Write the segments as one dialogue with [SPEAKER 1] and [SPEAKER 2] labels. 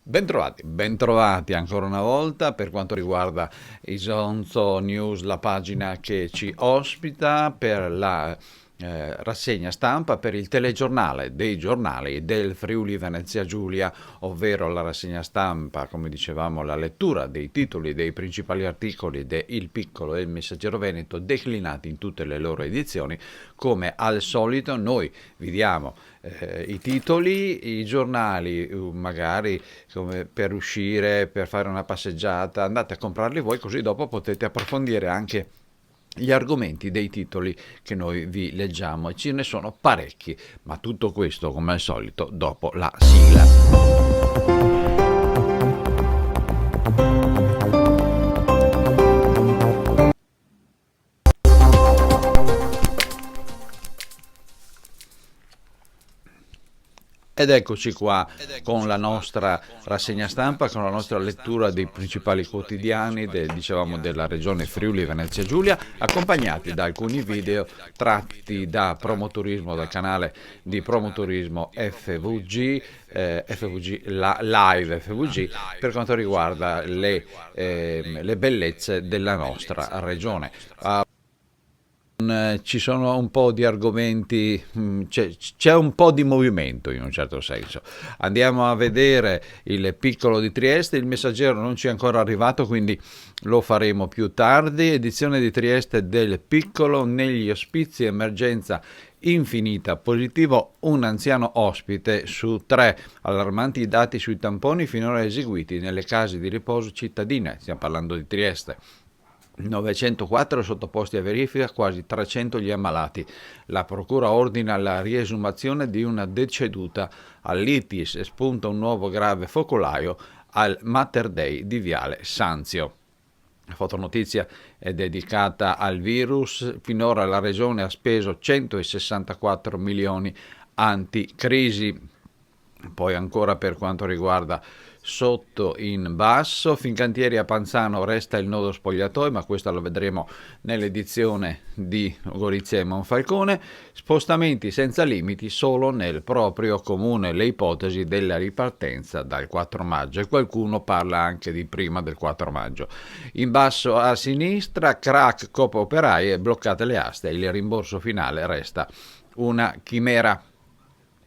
[SPEAKER 1] Bentrovati ancora una volta per quanto riguarda Isonzo News, la pagina che ci ospita per la rassegna stampa per il telegiornale dei giornali del Friuli Venezia Giulia, ovvero la rassegna stampa, come dicevamo, la lettura dei titoli dei principali articoli de Il Piccolo e il Messaggero Veneto declinati in tutte le loro edizioni. Come al solito noi vi diamo i titoli, i giornali, magari come per uscire, per fare una passeggiata, andate a comprarli voi, così dopo potete approfondire anche gli argomenti dei titoli che noi vi leggiamo, e ce ne sono parecchi, ma tutto questo come al solito dopo la sigla. Ed eccoci qua con la nostra rassegna stampa, con la nostra lettura dei principali quotidiani dicevamo, della regione Friuli Venezia Giulia, accompagnati da alcuni video tratti da Promoturismo, dal canale di Promoturismo FVG, Live FVG, per quanto riguarda le bellezze della nostra regione. Ci sono un po' di argomenti, c'è un po' di movimento in un certo senso. Andiamo a vedere il Piccolo di Trieste, il Messaggero non ci è ancora arrivato, quindi lo faremo più tardi. Edizione di Trieste del Piccolo: negli ospizi emergenza infinita, positivo un anziano ospite su 3, allarmanti i dati sui tamponi finora eseguiti nelle case di riposo cittadine, stiamo parlando di Trieste. 904 sottoposti a verifica, quasi 300 gli ammalati. La procura ordina la riesumazione di una deceduta all'ITIS e spunta un nuovo grave focolaio al Mater Dei di Viale Sanzio. La fotonotizia è dedicata al virus. Finora la regione ha speso 164 milioni anticrisi. Poi ancora per quanto riguarda sotto in basso, Fincantieri a Panzano resta il nodo spogliatoio, ma questo lo vedremo nell'edizione di Gorizia e Monfalcone. Spostamenti senza limiti solo nel proprio comune, le ipotesi della ripartenza dal 4 maggio, e qualcuno parla anche di prima del 4 maggio. In basso a sinistra, crack Coop Operaie, bloccate le aste, il rimborso finale resta una chimera.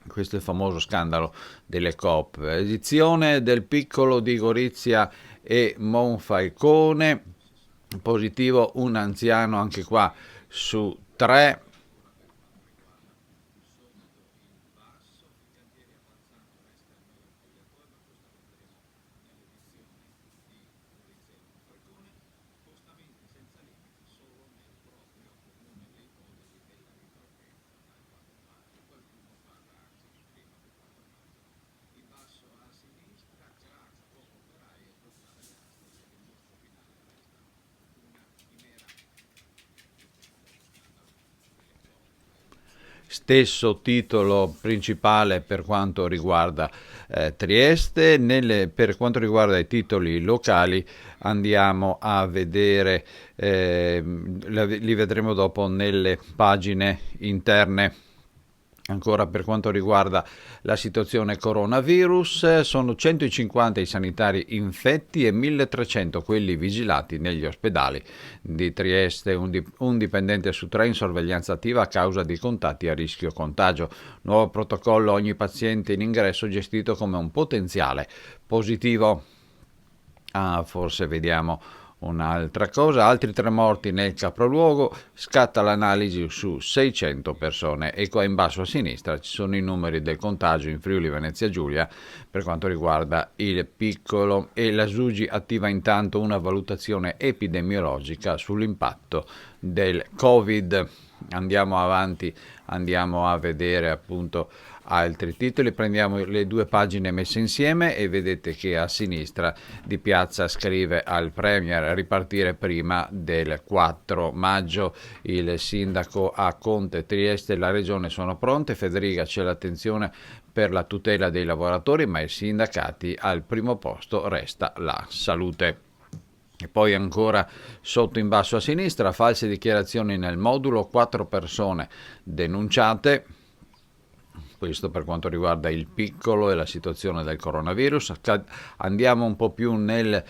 [SPEAKER 1] Questo è il famoso scandalo delle Coop. Edizione del Piccolo di Gorizia e Monfalcone, positivo un anziano anche qua su 3. Stesso titolo principale per quanto riguarda Trieste. Per quanto riguarda i titoli locali andiamo a vedere, li vedremo dopo nelle pagine interne. Ancora per quanto riguarda la situazione coronavirus, sono 150 i sanitari infetti e 1300 quelli vigilati negli ospedali di Trieste, un dipendente su 3 in sorveglianza attiva a causa di contatti a rischio contagio. Nuovo protocollo: ogni paziente in ingresso gestito come un potenziale positivo. Forse vediamo un'altra cosa: altri 3 morti nel capoluogo, scatta l'analisi su 600 persone, e qua in basso a sinistra ci sono i numeri del contagio in Friuli Venezia Giulia per quanto riguarda il Piccolo, e la SUGI attiva intanto una valutazione epidemiologica sull'impatto del Covid. Andiamo avanti, andiamo a vedere appunto altri titoli. Prendiamo le due pagine messe insieme e vedete che a sinistra Di Piazza scrive al Premier: ripartire prima del 4 maggio. Il sindaco a Conte: Trieste e la regione sono pronte. Federica: c'è l'attenzione per la tutela dei lavoratori, ma i sindacati al primo posto resta la salute. E poi ancora sotto in basso a sinistra: false dichiarazioni nel modulo, 4 persone denunciate. Questo per quanto riguarda il piccolo e la situazione del coronavirus. Andiamo un po' più nel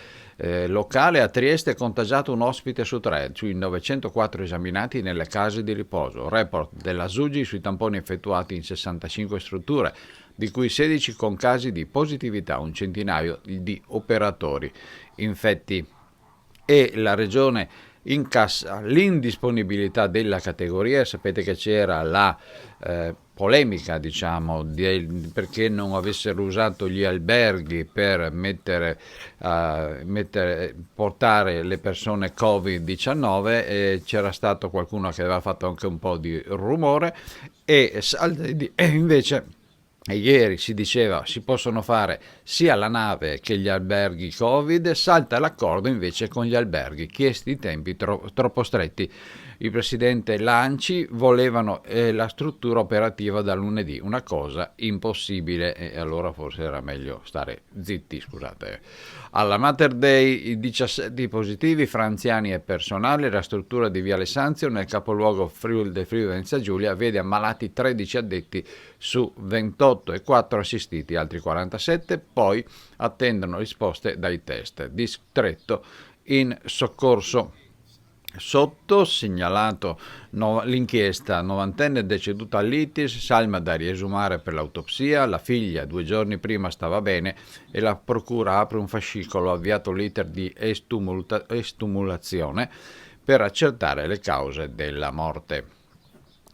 [SPEAKER 1] locale. A Trieste è contagiato un ospite su 3 sui 904 esaminati nelle case di riposo. Report della SUGI sui tamponi effettuati in 65 strutture, di cui 16 con casi di positività, un centinaio di operatori infetti. E la regione incassa l'indisponibilità della categoria. Sapete che c'era la polemica, diciamo, perché non avessero usato gli alberghi per portare le persone Covid-19, e c'era stato qualcuno che aveva fatto anche un po' di rumore, e invece ieri si diceva si possono fare sia la nave che gli alberghi Covid. Salta l'accordo invece con gli alberghi, chiesti i tempi troppo stretti. Il presidente Lanci volevano la struttura operativa da lunedì, una cosa impossibile, e allora forse era meglio stare zitti, scusate. Alla Mater Dei i 17 positivi fra anziani e personale. La struttura di Viale Sanzio, nel capoluogo del Friuli Venezia Giulia, vede ammalati 13 addetti su 28 e 4 assistiti, altri 47 poi attendono risposte dai test. Distretto in soccorso. Sotto segnalato l'inchiesta, novantenne deceduta all'ITIS, salma da riesumare per l'autopsia, la figlia 2 giorni prima stava bene e la procura apre un fascicolo, avviato l'iter di estumulazione per accertare le cause della morte.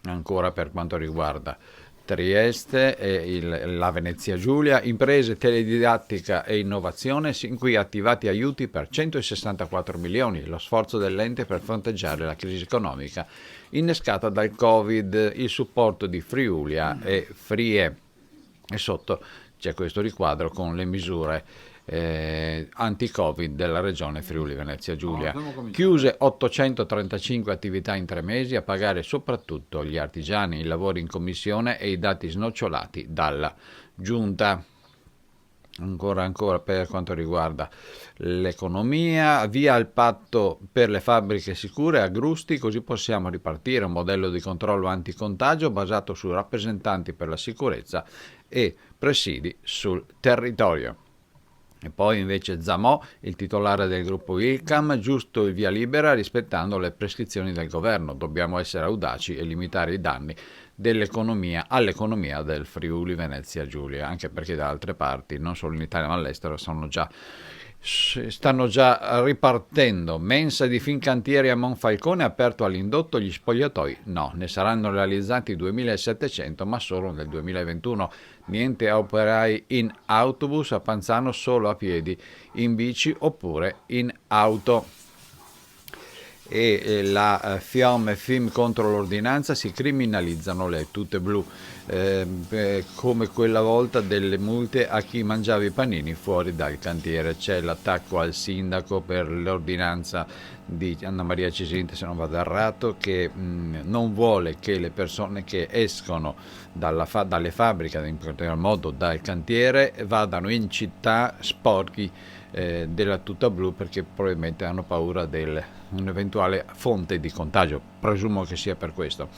[SPEAKER 1] Ancora per quanto riguarda Trieste e la Venezia Giulia, imprese, teledidattica e innovazione, sin qui attivati aiuti per 164 milioni, lo sforzo dell'ente per fronteggiare la crisi economica innescata dal Covid, il supporto di Friulia e Frie. E sotto c'è questo riquadro con le misure anti-Covid della regione Friuli Venezia Giulia. Chiuse 835 attività in 3 mesi, a pagare soprattutto gli artigiani, i lavori in commissione e i dati snocciolati dalla giunta. Ancora per quanto riguarda l'economia, via al patto per le fabbriche sicure a Grusti, così possiamo ripartire, un modello di controllo anticontagio basato su rappresentanti per la sicurezza e presidi sul territorio. E poi invece Zamò, il titolare del gruppo ILCAM, giusto il via libera rispettando le prescrizioni del governo. Dobbiamo essere audaci e limitare i danni all'economia del Friuli Venezia Giulia, anche perché da altre parti, non solo in Italia ma all'estero, stanno già ripartendo. Mensa di Fincantieri a Monfalcone, aperto all'indotto, gli spogliatoi no, ne saranno realizzati 2700 ma solo nel 2021. Niente operai in autobus, a Panzano solo a piedi, in bici oppure in auto. E la FIOM e FIM contro l'ordinanza, si criminalizzano le tute blu, come quella volta delle multe a chi mangiava i panini fuori dal cantiere. C'è l'attacco al sindaco per l'ordinanza di Anna Maria Cesinta, se non vado errato, che non vuole che le persone che escono dalle fabbriche, in particolar modo dal cantiere, vadano in città sporchi della tuta blu, perché probabilmente hanno paura un'eventuale fonte di contagio. Presumo che sia per questo.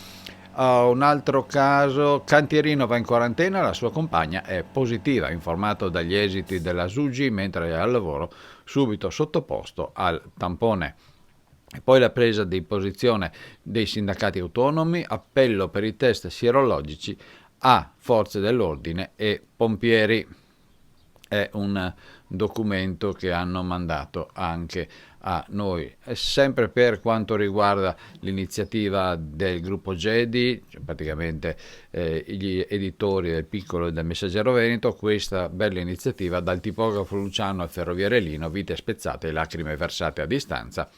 [SPEAKER 1] Un altro caso, cantierino va in quarantena, la sua compagna è positiva, informato dagli esiti della SUGI mentre è al lavoro, subito sottoposto al tampone. E poi la presa di posizione dei sindacati autonomi, appello per i test sierologici a forze dell'ordine e pompieri. È un documento che hanno mandato anche a noi. E sempre per quanto riguarda l'iniziativa del gruppo GEDI, cioè praticamente gli editori del Piccolo e del Messaggero Veneto, questa bella iniziativa dal tipografo Luciano al ferroviere Lino, vite spezzate e lacrime versate a distanza.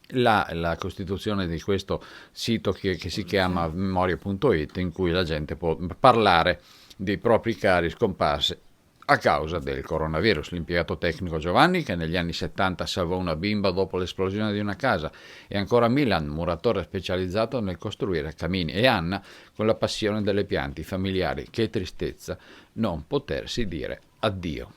[SPEAKER 1] La costituzione di questo sito che si chiama memoria.it, in cui la gente può parlare dei propri cari scomparsi a causa del coronavirus. L'impiegato tecnico Giovanni, che negli anni 70 salvò una bimba dopo l'esplosione di una casa, e ancora Milan, muratore specializzato nel costruire camini, e Anna, con la passione delle piante familiari. Che tristezza non potersi dire addio.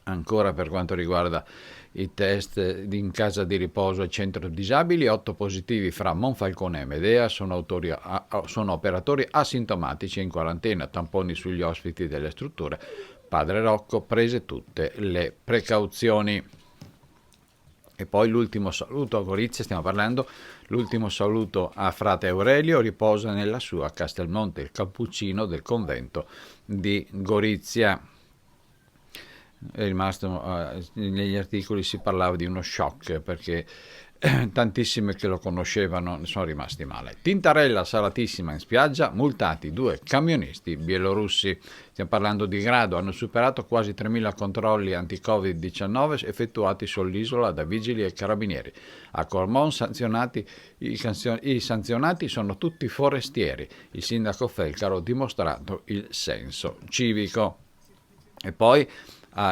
[SPEAKER 1] Ancora per quanto riguarda i test in casa di riposo e centro disabili, 8 positivi fra Monfalcone e Medea sono operatori asintomatici in quarantena, tamponi sugli ospiti delle strutture. Padre Rocco, prese tutte le precauzioni. E poi l'ultimo saluto a Gorizia, stiamo parlando, l'ultimo saluto a frate Aurelio, riposa nella sua Castelmonte, il cappuccino del convento di Gorizia. È rimasto, negli articoli si parlava di uno shock perché tantissime che lo conoscevano ne sono rimasti male. Tintarella salatissima in spiaggia, multati 2 camionisti bielorussi. Stiamo parlando di grado, hanno superato quasi 3.000 controlli anti-Covid-19 effettuati sull'isola da vigili e carabinieri. A Cormon i sanzionati sono tutti forestieri. Il sindaco Felcaro ha dimostrato il senso civico. E poi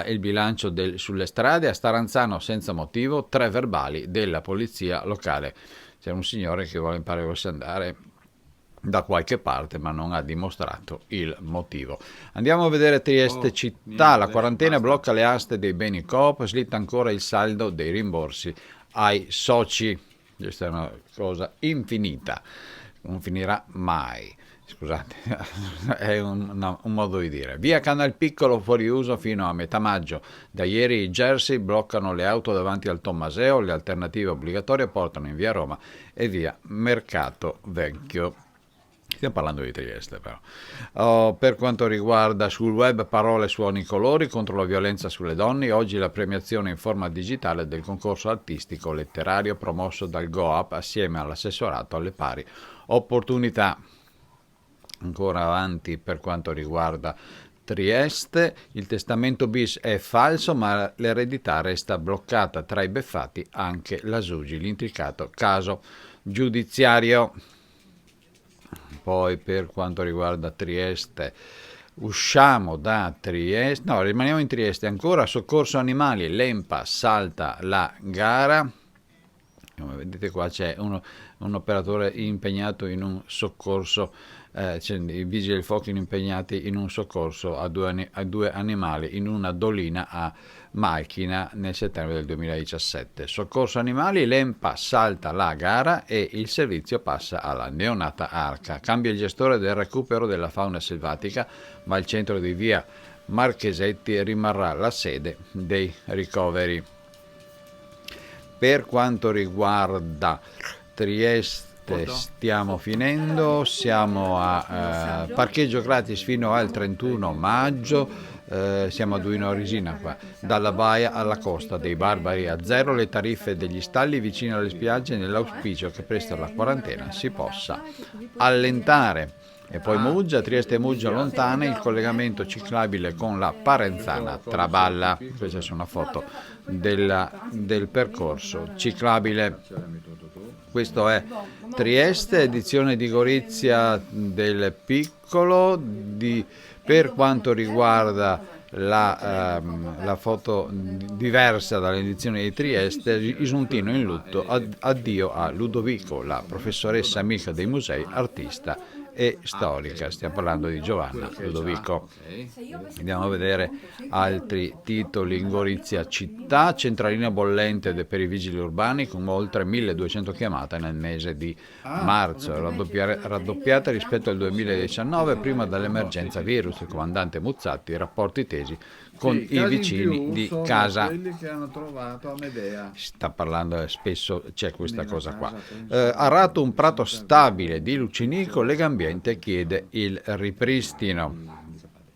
[SPEAKER 1] il bilancio sulle strade, a Staranzano senza motivo 3 verbali della polizia locale. C'è un signore che pare volesse andare da qualche parte ma non ha dimostrato il motivo. Andiamo a vedere Trieste città, la quarantena blocca le aste dei beni Coop, slitta ancora il saldo dei rimborsi ai soci. Questa è una cosa infinita, non finirà mai. Scusate, è un modo di dire. Via Canal Piccolo fuori uso fino a metà maggio. Da ieri i Jersey bloccano le auto davanti al Tommaseo, le alternative obbligatorie portano in via Roma e via Mercato Vecchio. Stiamo parlando di Trieste però. Per quanto riguarda sul web parole, suoni, colori contro la violenza sulle donne, oggi la premiazione in forma digitale del concorso artistico letterario promosso dal GOAP assieme all'assessorato alle pari opportunità. Ancora avanti per quanto riguarda Trieste, il testamento bis è falso ma l'eredità resta bloccata, tra i beffati anche la Sugi, l'intricato caso giudiziario. Poi per quanto riguarda Trieste, usciamo da Trieste, no, rimaniamo in Trieste ancora, soccorso animali, l'EMPA salta la gara. Come vedete qua c'è un operatore impegnato in un soccorso, i vigili del fuoco impegnati in un soccorso a due animali in una dolina a Malchina nel settembre del 2017. Soccorso animali, l'EMPA salta la gara e il servizio passa alla neonata Arca. Cambia il gestore del recupero della fauna selvatica, ma il centro di via Marchesetti rimarrà la sede dei ricoveri. Per quanto riguarda Trieste stiamo finendo, siamo a parcheggio gratis fino al 31 maggio, siamo a Duino Risina qua, dalla baia alla costa dei Barbari a zero le tariffe degli stalli vicino alle spiagge nell'auspicio che presto la quarantena si possa allentare. E poi Muggia, Trieste e Muggia lontane, il collegamento ciclabile con la Parenzana Traballa. Questa è una foto del percorso ciclabile. Questo è Trieste, edizione di Gorizia del Piccolo. Per quanto riguarda la foto diversa dall'edizione di Trieste, Isuntino in lutto, addio a Ludovico, la professoressa amica dei musei, artista e storica. Stiamo parlando di Giovanna Ludovico. Andiamo a vedere altri titoli in Gorizia città, centralina bollente per i vigili urbani con oltre 1200 chiamate nel mese di marzo, raddoppiata rispetto al 2019 prima dell'emergenza virus. Il comandante Muzzatti, rapporti tesi con i vicini di casa.
[SPEAKER 2] Quelli che hanno trovato a Medea.
[SPEAKER 1] Sta parlando spesso, c'è questa cosa qua. Arato un prato stabile di Lucinico, Legambiente chiede il ripristino.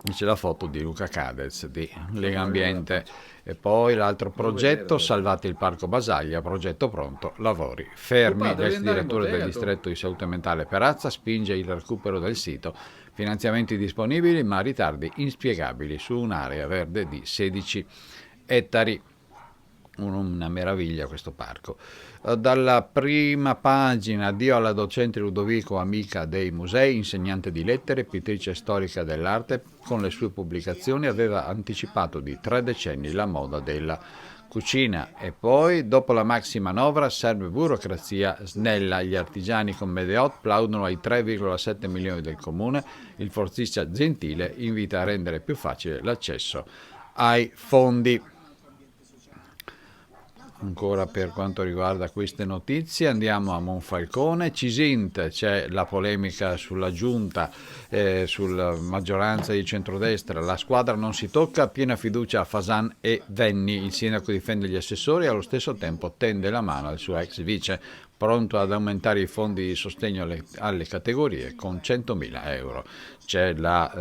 [SPEAKER 1] C'è la foto di Luca Cadez di Legambiente. E poi l'altro progetto, salvate il parco Basaglia, progetto pronto, lavori fermi. L'ex direttore del distretto di salute mentale Perazza spinge il recupero del sito, finanziamenti disponibili ma ritardi inspiegabili su un'area verde di 16 ettari. Una meraviglia questo parco. Dalla prima pagina, addio alla docente Ludovico, amica dei musei, insegnante di lettere, pittrice storica dell'arte. Con le sue pubblicazioni aveva anticipato di 3 decenni la moda della cucina. E poi, dopo la maxi manovra, serve burocrazia snella. Gli artigiani con Medeot plaudono ai 3,7 milioni del comune. Il forzista Gentile invita a rendere più facile l'accesso ai fondi. Ancora per quanto riguarda queste notizie andiamo a Monfalcone, Cisint, c'è la polemica sulla giunta, sulla maggioranza di centrodestra, la squadra non si tocca, piena fiducia a Fasan e Venni, il sindaco difende gli assessori e allo stesso tempo tende la mano al suo ex vice, pronto ad aumentare i fondi di sostegno alle categorie con 100.000 euro. C'è la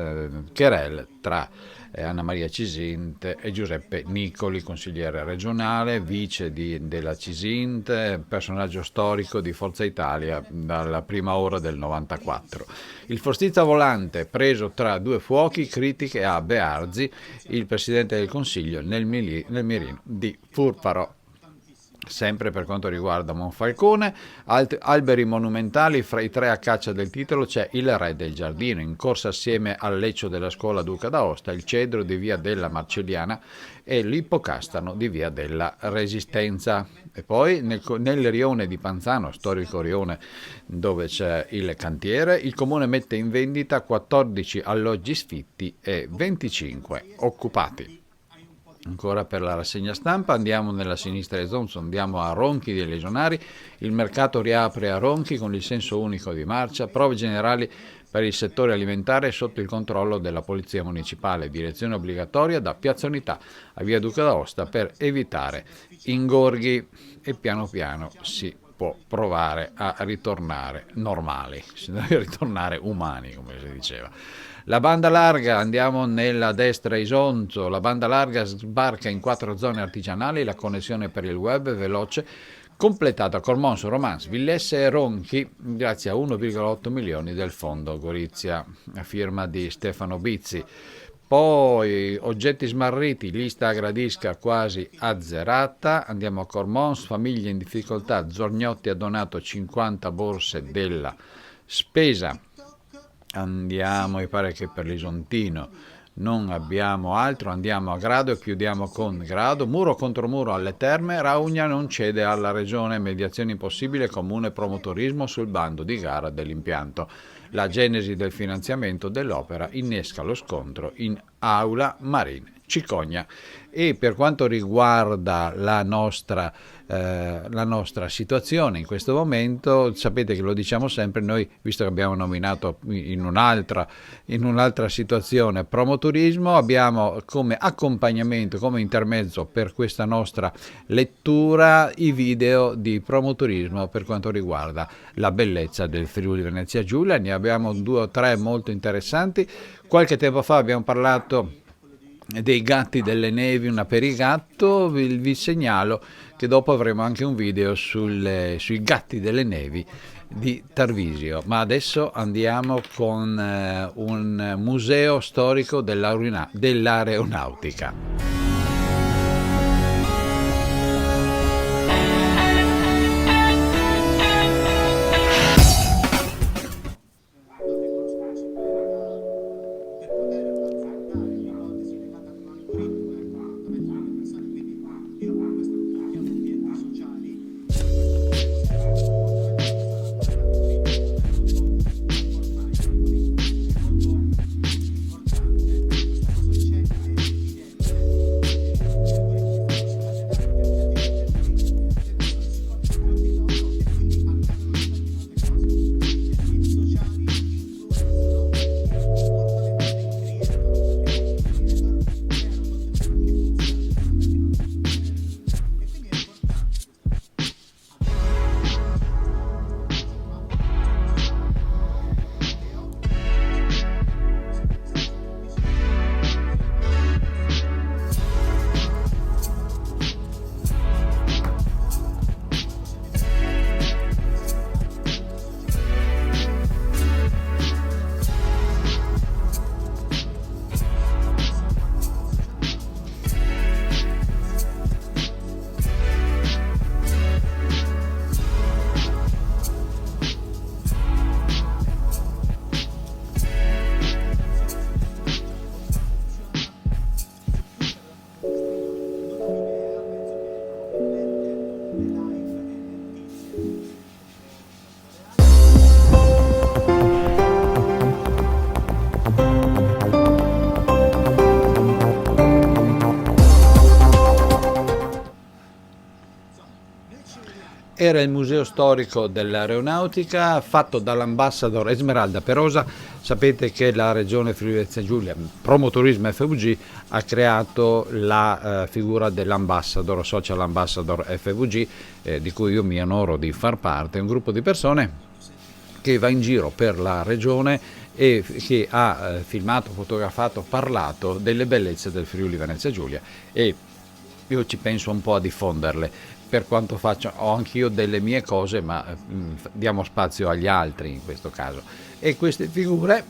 [SPEAKER 1] querel tra Anna Maria Cisint e Giuseppe Nicoli, consigliere regionale, vice della Cisint, personaggio storico di Forza Italia dalla prima ora del 94. Il Forstizza volante preso tra due fuochi, critiche a Bearzi, il presidente del Consiglio nel mirino di Furfaro. Sempre per quanto riguarda Monfalcone, alberi monumentali, fra i tre a caccia del titolo c'è il Re del Giardino, in corsa assieme al Leccio della Scuola Duca d'Aosta, il Cedro di via della Marcelliana e l'Ippocastano di via della Resistenza. E poi nel rione di Panzano, storico rione dove c'è il cantiere, il comune mette in vendita 14 alloggi sfitti e 25 occupati. Ancora per la rassegna stampa andiamo nella sinistra di Zonzo, andiamo a Ronchi dei Legionari, il mercato riapre a Ronchi con il senso unico di marcia, prove generali per il settore alimentare sotto il controllo della Polizia Municipale, direzione obbligatoria da Piazza Unità a via Duca d'Aosta per evitare ingorghi e piano piano si può provare a ritornare normali, si deve ritornare umani come si diceva. La banda larga, andiamo nella destra Isonzo, la banda larga sbarca in 4 zone artigianali, la connessione per il web veloce, completata a Cormonso, Romans, Villesse e Ronchi grazie a 1,8 milioni del fondo Gorizia, a firma di Stefano Bizzi. Poi oggetti smarriti, lista a Gradisca quasi azzerata, andiamo a Cormons, famiglie in difficoltà, Zorgnotti ha donato 50 borse della spesa. Andiamo, mi pare che per l'Isontino non abbiamo altro, andiamo a Grado e chiudiamo con Grado, muro contro muro alle Terme, Raugna non cede alla regione, mediazione impossibile, comune promotorismo sul bando di gara dell'impianto. La genesi del finanziamento dell'opera innesca lo scontro in aula Marin Cicogna. E per quanto riguarda la nostra situazione in questo momento, sapete che lo diciamo sempre, noi visto che abbiamo nominato in un'altra situazione promoturismo, abbiamo come accompagnamento, come intermezzo per questa nostra lettura i video di promoturismo per quanto riguarda la bellezza del Friuli Venezia Giulia. Ne abbiamo 2 o 3 molto interessanti. Qualche tempo fa abbiamo parlato dei gatti delle nevi, una per i gatto, vi segnalo che dopo avremo anche un video sui gatti delle nevi di Tarvisio, ma adesso andiamo con un museo storico dell'aeronautica. era il museo storico dell'aeronautica fatto dall'ambassador Esmeralda Perosa. Sapete che la regione Friuli Venezia Giulia, Promotorismo FVG, ha creato la figura dell'ambassador, social ambassador FVG, di cui io mi onoro di far parte, un gruppo di persone che va in giro per la regione e che ha filmato, fotografato, parlato delle bellezze del Friuli Venezia Giulia, e io ci penso un po' a diffonderle. Per quanto faccio, ho anch'io delle mie cose, ma diamo spazio agli altri in questo caso. E queste figure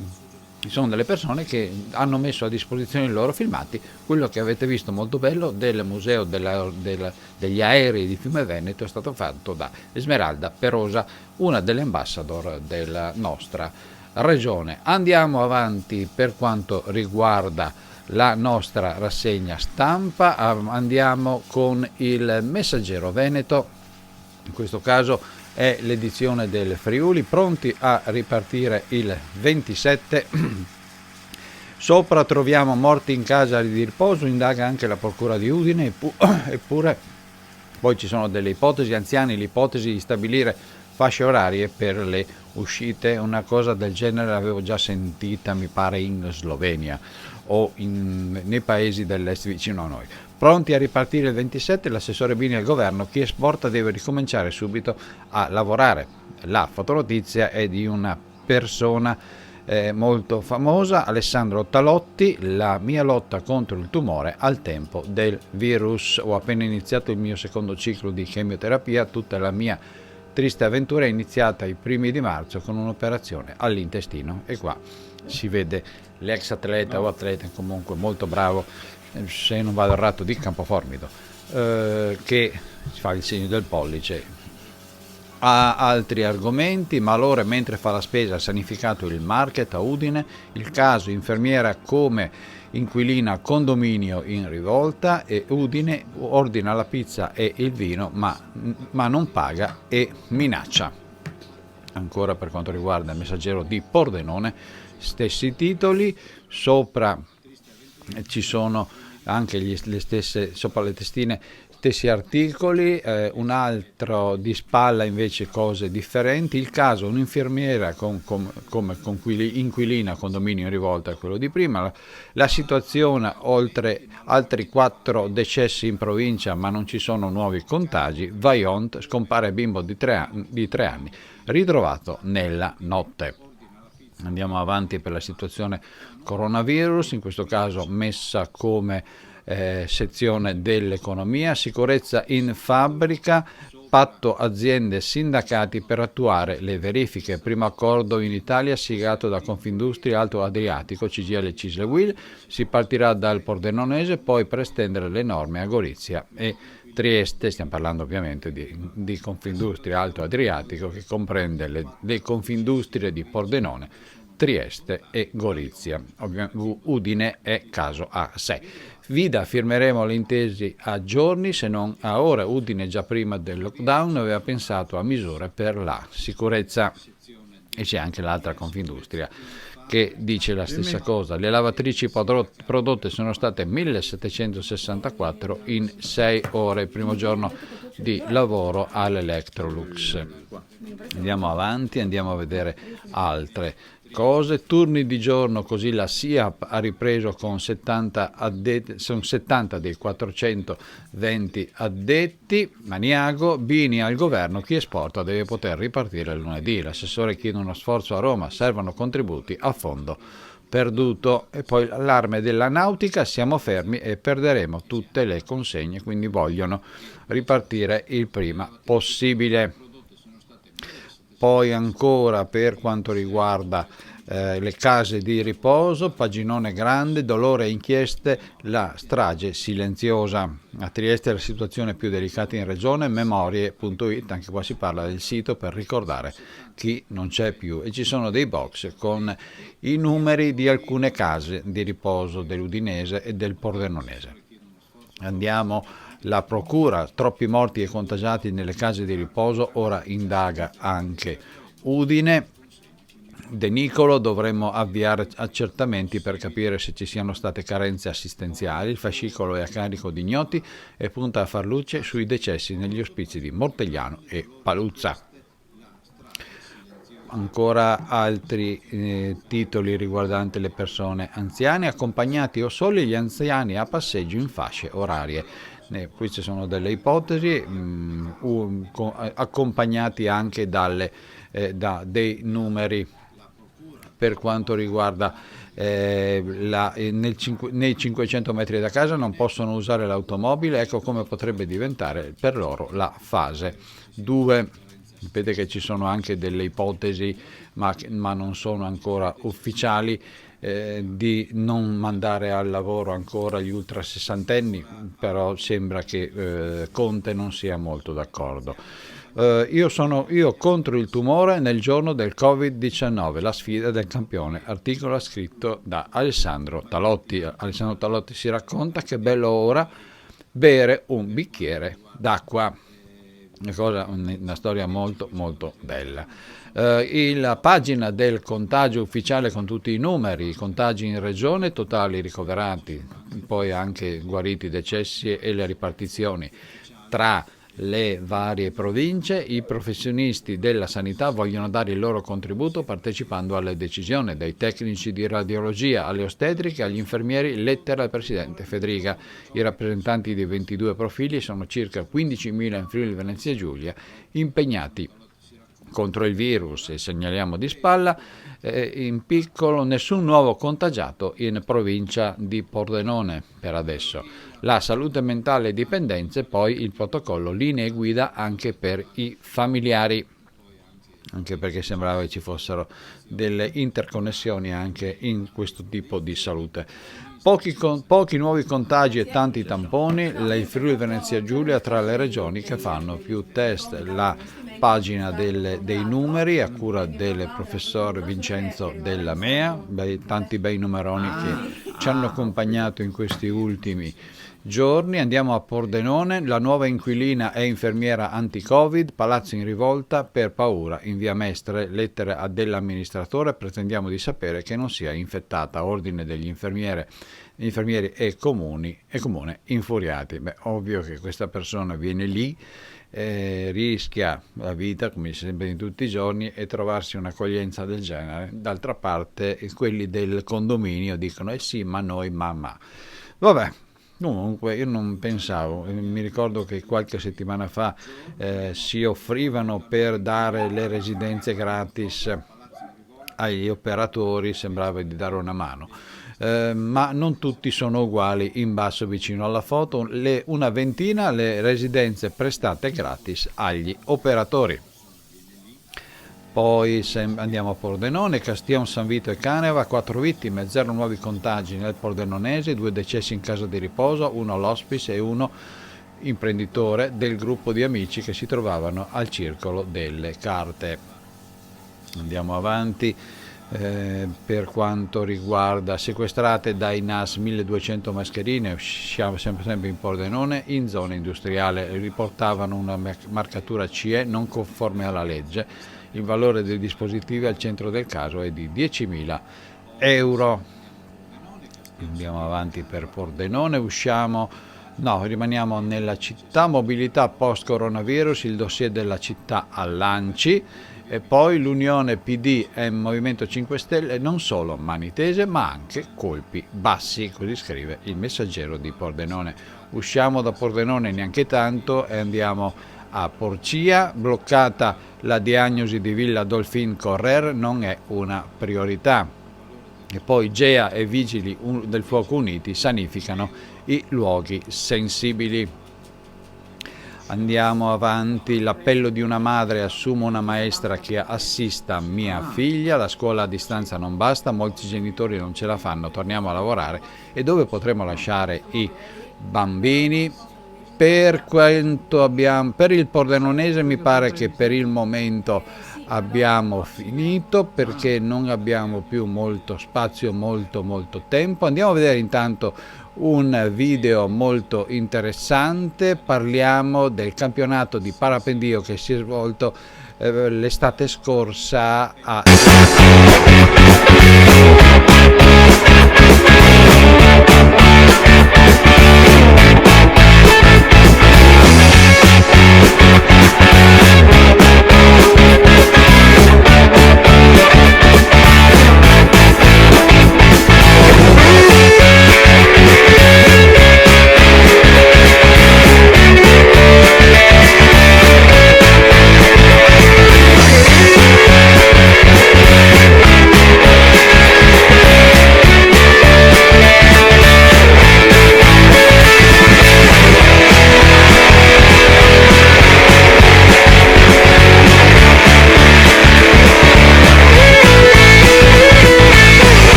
[SPEAKER 1] sono delle persone che hanno messo a disposizione i loro filmati. Quello che avete visto molto bello del museo degli aerei di Fiume Veneto è stato fatto da Esmeralda Perosa, una delle ambassador della nostra regione. Andiamo avanti per quanto riguarda la nostra rassegna stampa, andiamo con il Messaggero Veneto, in questo caso è l'edizione del Friuli, pronti a ripartire il 27. Sopra troviamo morti in casa di riposo, indaga anche la procura di Udine, eppure poi ci sono delle ipotesi, anziani, l'ipotesi di stabilire fasce orarie per le uscite. Una cosa del genere l'avevo già sentita, mi pare, in Slovenia o nei paesi dell'est vicino a noi. Pronti a ripartire il 27, l'assessore Bini al governo, chi esporta deve ricominciare subito a lavorare. La fotonotizia è di una persona molto famosa, Alessandro Talotti, la mia lotta contro il tumore al tempo del virus. Ho appena iniziato il mio secondo ciclo di chemioterapia, tutta la mia triste avventura è iniziata ai primi di marzo con un'operazione all'intestino, e qua si vede l'ex atleta o atleta comunque molto bravo, se non vado errato di Campoformido, che fa il segno del pollice. Ha altri argomenti: malore mentre fa la spesa, sanificato il market a Udine, il caso infermiera come inquilina condominio in rivolta, e Udine ordina la pizza e il vino ma non paga e minaccia. Ancora per quanto riguarda il Messaggero di Pordenone, stessi titoli, sopra ci sono anche le stesse, sopra le testine, stessi articoli, un altro di spalla invece cose differenti. Il caso un'infermiera come inquilina condominio in rivolta a quello di prima, la situazione oltre altri 4 decessi in provincia ma non ci sono nuovi contagi, Vajont scompare bimbo di 3 anni ritrovato nella notte. Andiamo avanti per la situazione coronavirus, in questo caso messa come sezione dell'economia, sicurezza in fabbrica, patto aziende e sindacati per attuare le verifiche, primo accordo in Italia siglato da Confindustria Alto Adriatico, CGIL, CISL e UIL, si partirà dal Pordenonese poi per estendere le norme a Gorizia e Trieste. Stiamo parlando ovviamente di Confindustria Alto Adriatico, che comprende le Confindustrie di Pordenone, Trieste e Gorizia. Udine è caso a sé. Vida, firmeremo le intese a giorni se non a ore. Udine già prima del lockdown aveva pensato a misure per la sicurezza, e c'è anche l'altra Confindustria che dice la stessa cosa. Le lavatrici prodotte sono state 1764 in 6 ore, il primo giorno di lavoro all'Electrolux. Andiamo avanti, andiamo a vedere altre cose. Turni di giorno, così la SIAP ha ripreso con 70 addetti, sono 70 dei 420 addetti. Maniago, Bini al governo, chi esporta deve poter ripartire il lunedì. L'assessore chiede uno sforzo a Roma, servono contributi a fondo perduto. E poi l'allarme della nautica, siamo fermi e perderemo tutte le consegne, quindi vogliono ripartire il prima possibile. Poi ancora per quanto riguarda le case di riposo, paginone grande, dolore e inchieste, la strage silenziosa. A Trieste la situazione più delicata in regione, memorie.it, anche qua si parla del sito per ricordare chi non c'è più, e ci sono dei box con i numeri di alcune case di riposo dell'Udinese e del Pordenonese. Andiamo. La procura, troppi morti e contagiati nelle case di riposo, ora indaga anche Udine. De Nicolo dovremmo avviare accertamenti per capire se ci siano state carenze assistenziali. Il fascicolo è a carico di ignoti e punta a far luce sui decessi negli ospizi di Mortegliano e Paluzza. Ancora altri titoli riguardanti le persone anziane, accompagnati o soli gli anziani a passeggio in fasce orarie. Qui ci sono delle ipotesi, accompagnati anche da dei numeri per quanto riguarda nei 500 metri da casa non possono usare l'automobile. Ecco come potrebbe diventare per loro la fase 2. Vedete che ci sono anche delle ipotesi, ma non sono ancora ufficiali, di non mandare al lavoro ancora gli ultra sessantenni, però sembra che Conte non sia molto d'accordo. Io contro il tumore nel giorno del Covid-19, la sfida del campione, articolo scritto da Alessandro Talotti. Alessandro Talotti si racconta che è bello ora bere un bicchiere d'acqua. Una storia molto molto bella. La pagina del contagio ufficiale con tutti i numeri, i contagi in regione, totali ricoverati, poi anche guariti, decessi e le ripartizioni tra le varie province. I professionisti della sanità vogliono dare il loro contributo partecipando alle decisioni, dai tecnici di radiologia alle ostetriche agli infermieri, lettera al presidente Fedriga. I rappresentanti dei 22 profili sono circa 15.000 in Friuli Venezia Giulia impegnati contro il virus, e segnaliamo di spalla in piccolo nessun nuovo contagiato in provincia di Pordenone per adesso. La salute mentale e dipendenze, poi il protocollo linee guida anche per i familiari, anche perché sembrava che ci fossero delle interconnessioni anche in questo tipo di salute. Pochi nuovi contagi e tanti tamponi, il Friuli Venezia Giulia tra le regioni che fanno più test. La pagina dei numeri a cura del professor Vincenzo Della Mea, tanti bei numeroni che ci hanno accompagnato in questi ultimi giorni. Andiamo a Pordenone, la nuova inquilina è infermiera anti-Covid, palazzo in rivolta per paura in via Mestre, lettere dell'amministratore, pretendiamo di sapere che non sia infettata, ordine degli infermieri e comune infuriati. Ovvio che questa persona viene lì, rischia la vita come sempre in tutti i giorni e trovarsi un'accoglienza del genere. D'altra parte quelli del condominio dicono sì, ma noi mamma. Vabbè, comunque io non pensavo, mi ricordo che qualche settimana fa si offrivano per dare le residenze gratis agli operatori, sembrava di dare una mano. Ma non tutti sono uguali. In basso vicino alla foto una ventina le residenze prestate gratis agli operatori. Poi andiamo a Pordenone, Castion, San Vito e Caneva, 4 vittime, 0 nuovi contagi nel Pordenonese, 2 decessi in casa di riposo, uno all'hospice e uno imprenditore del gruppo di amici che si trovavano al circolo delle carte. Andiamo avanti. Per quanto riguarda sequestrate dai NAS 1200 mascherine, siamo sempre in Pordenone, in zona industriale, riportavano una marcatura CE non conforme alla legge. Il valore dei dispositivi al centro del caso è di 10.000 euro. Andiamo avanti per Pordenone, rimaniamo nella città, mobilità post coronavirus, il dossier della città all'ANCI. E poi l'Unione PD e il Movimento 5 Stelle non solo mani tese ma anche colpi bassi, così scrive il Messaggero di Pordenone. Usciamo da Pordenone neanche tanto e andiamo a Porcia, bloccata la diagnosi di Villa Dolfin Correr, non è una priorità. E poi GEA e Vigili del Fuoco uniti sanificano i luoghi sensibili. Andiamo avanti, l'appello di una madre, assumo una maestra che assista mia figlia, la scuola a distanza non basta, molti genitori non ce la fanno, torniamo a lavorare e dove potremo lasciare i bambini? Per il Pordenonese mi pare che per il momento abbiamo finito perché non abbiamo più molto spazio, molto tempo. Andiamo a vedere intanto un video molto interessante. Parliamo del campionato di parapendio che si è svolto l'estate scorsa a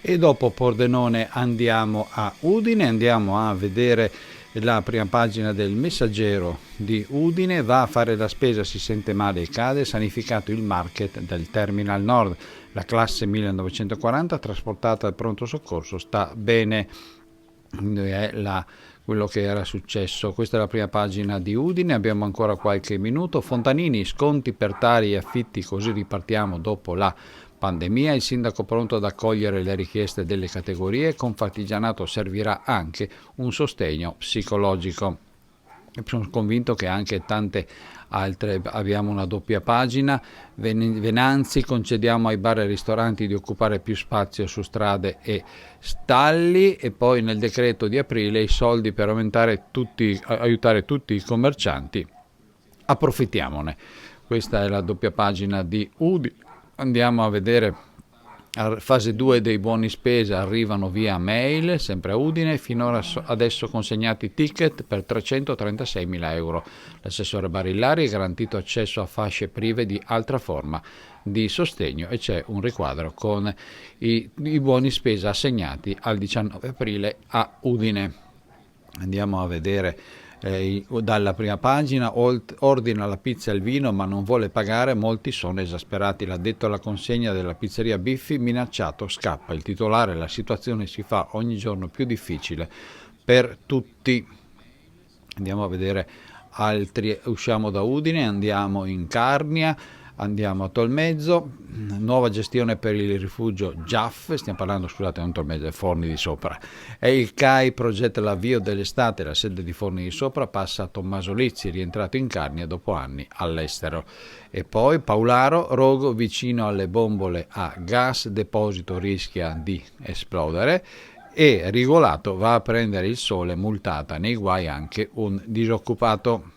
[SPEAKER 1] e dopo Pordenone andiamo a Udine, andiamo a vedere la prima pagina del Messaggero di Udine. Va a fare la spesa, si sente male e cade, sanificato il market del Terminal Nord, la classe 1940 trasportata al pronto soccorso sta bene, è quello che era successo. Questa è la prima pagina di Udine, abbiamo ancora qualche minuto. Fontanini, sconti per tari e affitti, così ripartiamo dopo la pandemia. Il sindaco pronto ad accogliere le richieste delle categorie. Confartigianato servirà anche un sostegno psicologico. Sono convinto che anche tante altre, abbiamo una doppia pagina. Venanzi, concediamo ai bar e ristoranti di occupare più spazio su strade e stalli, e poi nel decreto di aprile i soldi per aiutare tutti i commercianti, approfittiamone. Questa è la doppia pagina di Udine. Andiamo a vedere fase 2 dei buoni spesa, arrivano via mail, sempre a Udine, finora adesso consegnati ticket per 336.000 euro. L'assessore Barillari ha garantito accesso a fasce prive di altra forma di sostegno e c'è un riquadro con i buoni spesa assegnati al 19 aprile a Udine. Andiamo a vedere dalla prima pagina. Ordina la pizza e il vino ma non vuole pagare, molti sono esasperati. L'addetto alla consegna della pizzeria Biffi minacciato scappa, il titolare, la situazione si fa ogni giorno più difficile per tutti. Andiamo a vedere altri, usciamo da Udine, andiamo in Carnia, andiamo a Tolmezzo, nuova gestione per il rifugio Giaff, stiamo parlando, scusate, non Tolmezzo, è Forni di Sopra, e il CAI progetta l'avvio dell'estate, la sede di Forni di Sopra passa a Tommaso Lizzi, rientrato in Carnia dopo anni all'estero. E poi Paularo, rogo vicino alle bombole a gas, deposito rischia di esplodere, e Rigolato va a prendere il sole, multata nei guai anche un disoccupato.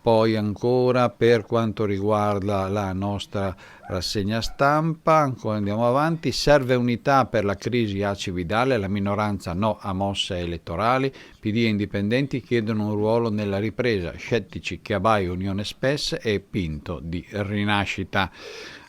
[SPEAKER 1] Poi ancora per quanto riguarda la nostra rassegna stampa, ancora andiamo avanti, serve unità per la crisi ACI Vidale, la minoranza no a mosse elettorali, PD e indipendenti chiedono un ruolo nella ripresa, scettici Chiabai, Unione Spes e Pinto di Rinascita.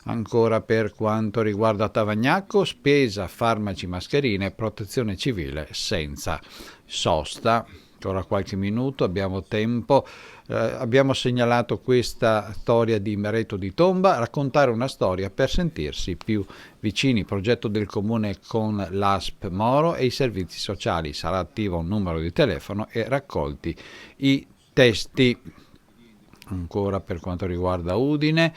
[SPEAKER 1] Ancora per quanto riguarda Tavagnacco, spesa, farmaci, mascherine, protezione civile senza sosta. ancora qualche minuto, abbiamo tempo. Abbiamo segnalato questa storia di Mereto di Tomba, raccontare una storia per sentirsi più vicini, progetto del comune con l'ASP Moro e i servizi sociali, sarà attivo un numero di telefono e raccolti i testi. Ancora per quanto riguarda Udine,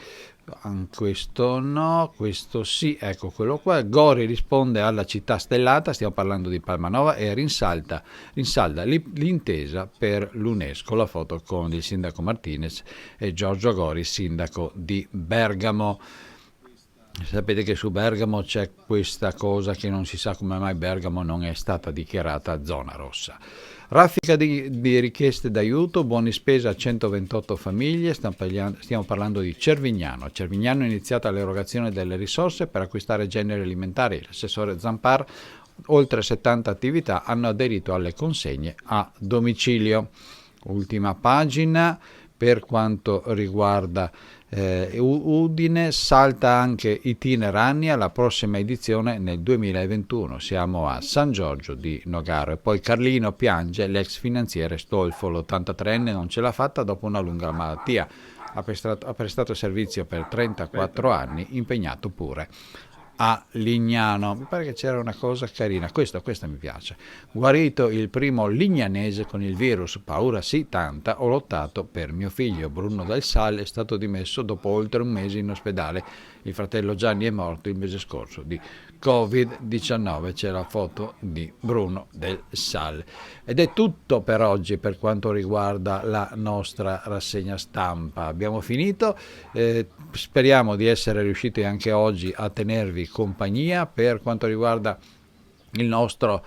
[SPEAKER 1] questo no, questo sì, ecco quello qua. Gori risponde alla città stellata, stiamo parlando di Palmanova, e rinsalda l'intesa per l'UNESCO, la foto con il sindaco Martinez e Giorgio Gori, sindaco di Bergamo. Sapete che su Bergamo c'è questa cosa che non si sa come mai Bergamo non è stata dichiarata zona rossa. Raffica di richieste d'aiuto, buoni spesa a 128 famiglie, stiamo parlando di Cervignano. A Cervignano è iniziata l'erogazione delle risorse per acquistare generi alimentari. L'assessore Zampar, oltre 70 attività hanno aderito alle consegne a domicilio. Ultima pagina. Per quanto riguarda Udine, salta anche Itinerania, la prossima edizione nel 2021, siamo a San Giorgio di Nogaro. E poi Carlino piange, l'ex finanziere Stolfo, l'83enne non ce l'ha fatta dopo una lunga malattia, ha prestato servizio per 34 anni, impegnato pure a Lignano. Mi pare che c'era una cosa carina, questa mi piace. Guarito il primo lignanese con il virus, paura sì tanta, ho lottato per mio figlio. Bruno Del Sal è stato dimesso dopo oltre un mese in ospedale, il fratello Gianni è morto il mese scorso di Covid-19, c'è la foto di Bruno Del Sal. Ed è tutto per oggi per quanto riguarda la nostra rassegna stampa. Abbiamo finito, speriamo di essere riusciti anche oggi a tenervi compagnia. Per quanto riguarda il nostro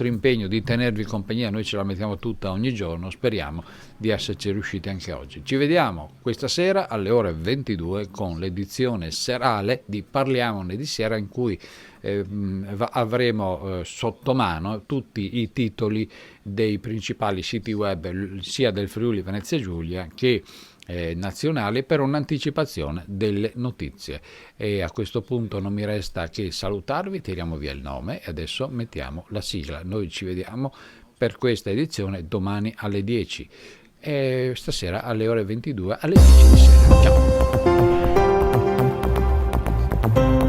[SPEAKER 1] impegno di tenervi compagnia, noi ce la mettiamo tutta ogni giorno, speriamo di esserci riusciti anche oggi. Ci vediamo questa sera alle ore 22 con l'edizione serale di Parliamone di Sera, in cui avremo sotto mano tutti i titoli dei principali siti web sia del Friuli Venezia Giulia che nazionali, per un'anticipazione delle notizie. E a questo punto non mi resta che salutarvi, tiriamo via il nome e adesso mettiamo la sigla. Noi ci vediamo per questa edizione domani alle 10 e stasera alle ore 22 alle 10 di sera. Ciao!